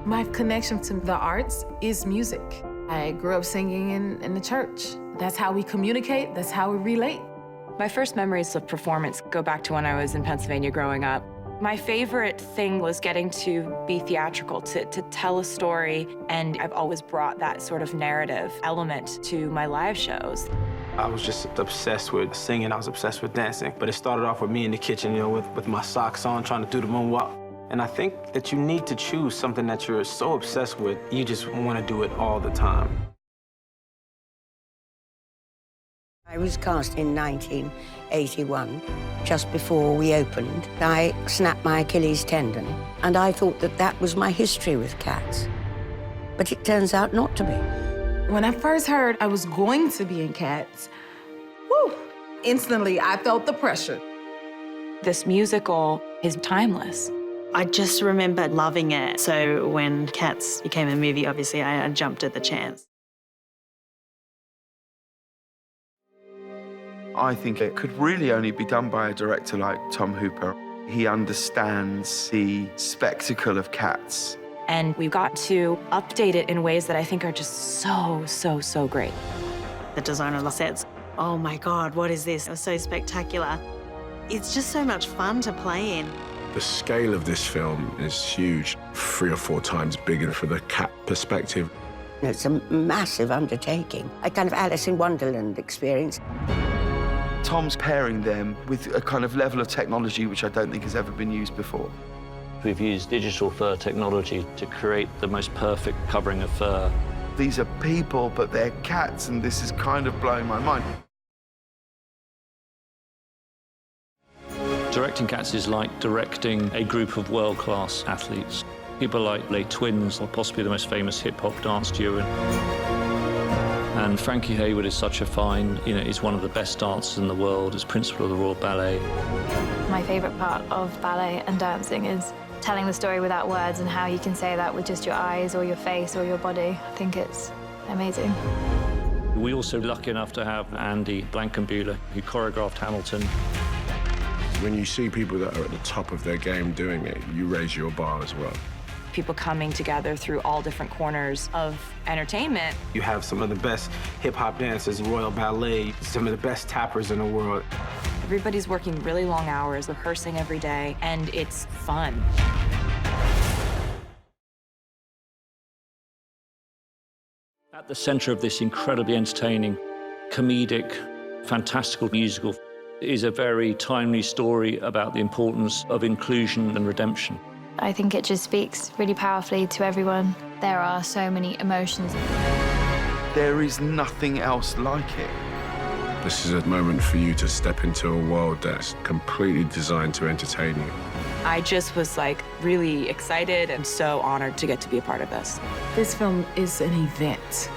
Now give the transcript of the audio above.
My connection to the arts is music. I grew up singing in the church. That's how we communicate, that's how we relate. My first memories of performance go back to when I was in Pennsylvania growing up. My favorite thing was getting to be theatrical, to tell a story, and I've always brought that sort of narrative element to my live shows. I was just obsessed with singing, I was obsessed with dancing, but it started off with me in the kitchen, you know, with my socks on, trying to do the moonwalk. And I think that you need to choose something that you're so obsessed with, you just want to do it all the time. I was cast in 1981, just before we opened. I snapped my Achilles tendon, and I thought that that was my history with cats. But it turns out not to be. When I first heard I was going to be in Cats, whew, instantly I felt the pressure. This musical is timeless. I just remember loving it. So when Cats became a movie, obviously I jumped at the chance. I think it could really only be done by a director like Tom Hooper. He understands the spectacle of Cats. And we've got to update it in ways that I think are just so great. The designer of the sets, oh my God, what is this? It was so spectacular. It's just so much fun to play in. The scale of this film is huge, 3 or 4 times bigger for the cat perspective. It's a massive undertaking, a kind of Alice in Wonderland experience. Tom's pairing them with a kind of level of technology which I don't think has ever been used before. We've used digital fur technology to create the most perfect covering of fur. These are people, but they're cats, and this is kind of blowing my mind. Directing Cats is like directing a group of world-class athletes. People like Les Twins, or possibly the most famous hip-hop dance duo. And Frankie Hayward is such a fine, he's one of the best dancers in the world, as principal of the Royal Ballet. My favorite part of ballet and dancing is telling the story without words and how you can say that with just your eyes or your face or your body. I think it's amazing. We're also lucky enough to have Andy Blankenbuehler, who choreographed Hamilton. When you see people that are at the top of their game doing it, you raise your bar as well. People coming together through all different corners of entertainment. You have some of the best hip-hop dancers, Royal Ballet, some of the best tappers in the world. Everybody's working really long hours, rehearsing every day, and it's fun. At the center of this incredibly entertaining, comedic, fantastical musical is a very timely story about the importance of inclusion and redemption. I think it just speaks really powerfully to everyone. There are so many emotions. There is nothing else like it. This is a moment for you to step into a world that's completely designed to entertain you. I just was really excited and so honored to get to be a part of this. This film is an event.